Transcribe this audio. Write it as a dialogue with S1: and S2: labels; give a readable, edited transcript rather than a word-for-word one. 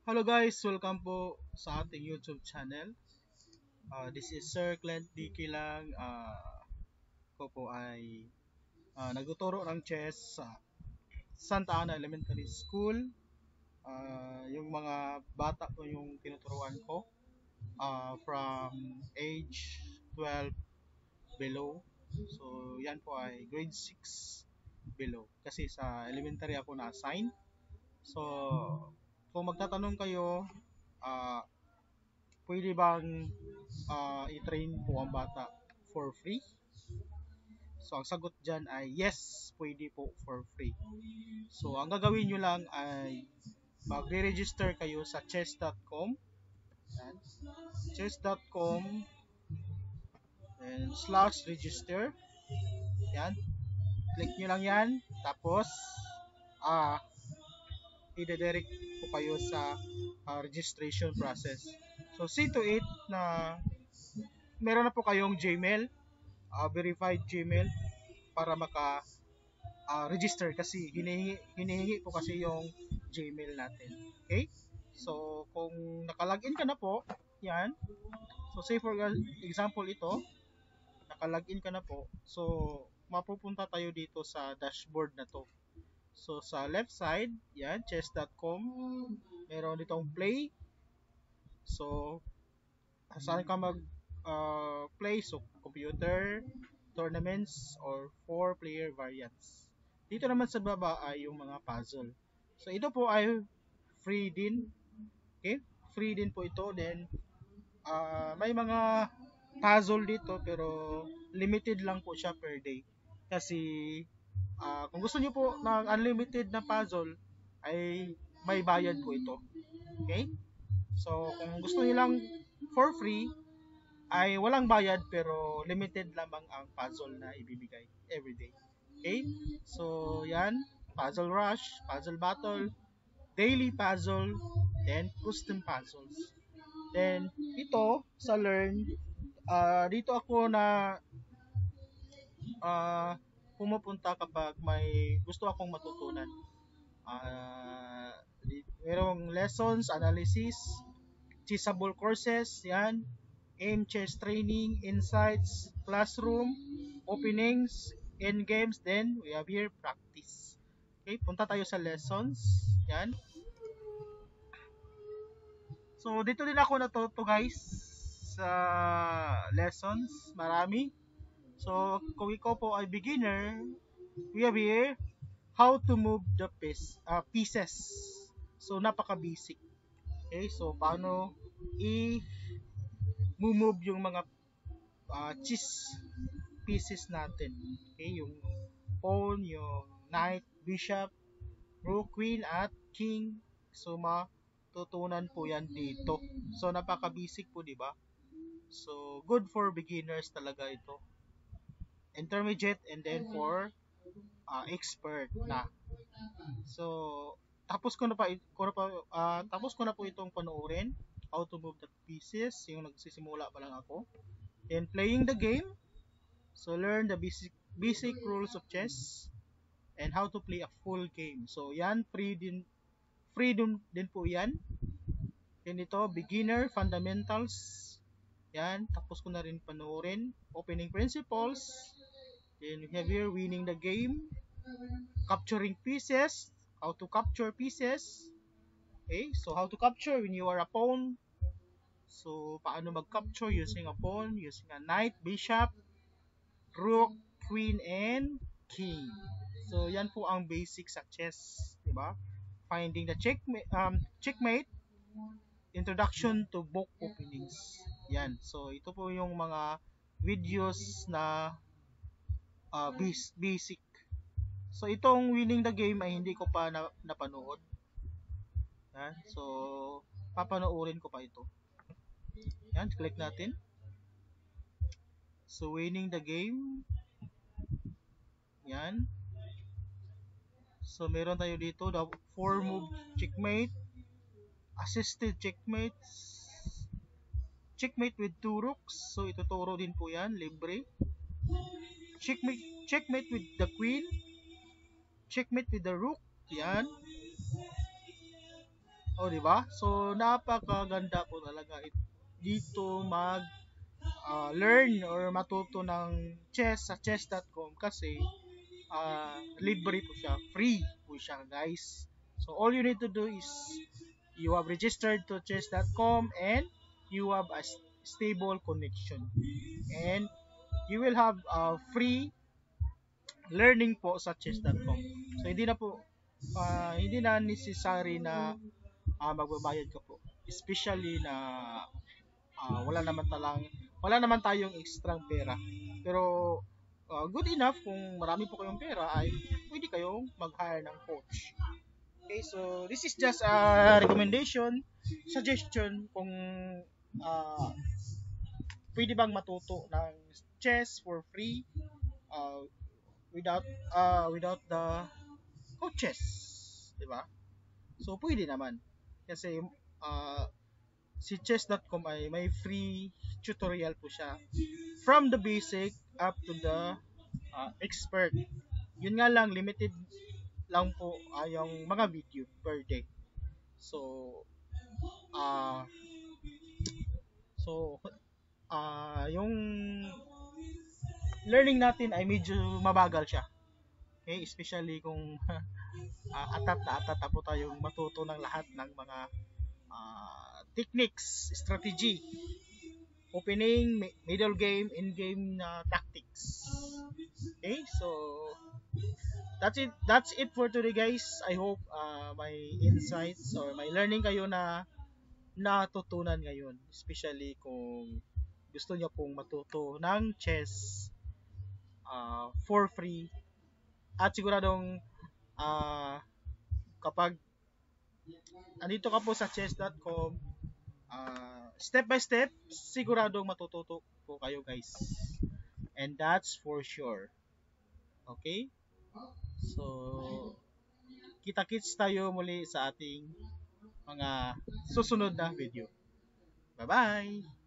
S1: Hello guys, welcome po sa ating YouTube channel. This is Sir Clint Dicky lang. Ko po ay nagtuturo ng chess sa Santa Ana Elementary School. Yung mga bata po yung tinuturuan ko from age 12 below. So yan po ay grade 6 below. Kasi sa elementary ako na-assign. So kung magtatanong kayo, uh, pwede bang i-train po ang bata for free? So, ang sagot dyan ay yes, pwede po for free. So, ang gagawin nyo lang ay magre-register kayo sa chess.com. Yan. Chess.com and slash register. Yan. Click nyo lang yan. Tapos, ah, i-direct po kayo sa registration process. So, see to it na meron na po kayong Gmail, verified Gmail para maka register kasi hinihingi po kasi yung Gmail natin. Okay? So, kung nakalagin ka na po, yan. So, say for example ito, nakalagin ka na po. So, mapupunta tayo dito sa dashboard na to. So, sa left side, yan, chess.com, meron ditong play. So, saan ka mag play? So, computer, tournaments, or 4-player variants. Dito naman sa baba ay yung mga puzzle. So, ito po ay free din. Okay? Free din po ito. Then, may mga puzzle dito pero limited lang po siya per day. Kasi, kung gusto niyo po ng unlimited na puzzle, ay may bayad po ito. Okay? So, kung gusto niyo lang for free, ay walang bayad pero limited lamang ang puzzle na ibibigay everyday. Okay? So, yan. Puzzle Rush, Puzzle Battle, Daily Puzzle, then Custom Puzzles. Then, ito, sa Learn, dito ako na uh, pumupunta kapag may gusto akong matutunan. Uh, Merong lessons, analysis, teachable courses, yan, aim chess training, insights, classroom, openings, end games, then we have here practice. Okay, punta tayo sa lessons. Yan. So, dito din ako natuto guys sa lessons. Marami. So, kung ikaw po ay beginner, we have here how to move the pieces. So, napaka-basic. Okay, so paano i-move yung mga chess pieces natin. Okay, yung pawn, yung knight, bishop, rook, queen, at king. So, matutunan po yan dito. So, napaka-basic po, di ba? So, good for beginners talaga ito. Intermediate and then for expert na. So, tapos ko na po itong panoorin. How to move the pieces. Yung nagsisimula pa lang ako. Then, playing the game. So, learn the basic rules of chess and how to play a full game. So, yan, free din po yan. Then ito, beginner, fundamentals. Yan, tapos ko na rin panoorin. Opening principles. Then we have here, winning the game. Capturing pieces. How to capture pieces. Okay, so how to capture when you are a pawn. So, paano mag-capture using a pawn, using a knight, bishop, rook, queen, and king. So, yan po ang basic sa chess, di ba? Finding the checkmate, introduction to book openings. Yan. So, ito po yung mga videos na basic. So, itong winning the game ay hindi ko pa napanood. Yan. So, papanoorin ko pa ito. Yan, click natin. So, winning the game. Yan. So, meron tayo dito, the 4-move checkmate, assisted checkmates, checkmate with 2 rooks. So, ituturo din po yan, libre. Checkmate with the queen, checkmate with the rook. Yan. O, di ba? So, napakaganda po talaga dito learn or matuto ng chess sa chess.com kasi libre po siya, free po siya guys. So all you need to do is you have registered to chess.com and you have a stable connection and you will have free learning po sa chess.com. So hindi na necessary na magbabayad ka po. Especially na wala naman wala naman tayong extra pera. Pero good enough kung marami po kayong pera ay pwede kayong mag-hire ng coach. Okay, so this is just a recommendation, suggestion kung uh, pwede bang matuto ng chess for free uh, without the coaches, 'di ba? So pwede naman kasi uh, si chess.com ay may free tutorial po siya from the basic up to the expert. Yun nga lang, limited lang po yung mga video per day. So, uh, yung learning natin ay medyo mabagal siya. Okay, especially kung atat na atat na po tayong matuto ng lahat ng mga techniques, strategy, opening, middle game, end game tactics. Okay, so that's it for today guys. I hope my insights or my learning kayo na natutunan ngayon, especially kung gusto niyo pong matuto ng chess for free at siguradong uh, kapag andito ka po sa chess.com step by step siguradong matututo po kayo guys, and that's for sure. Okay, so kita-kits tayo muli sa ating mga susunod na video. Bye bye.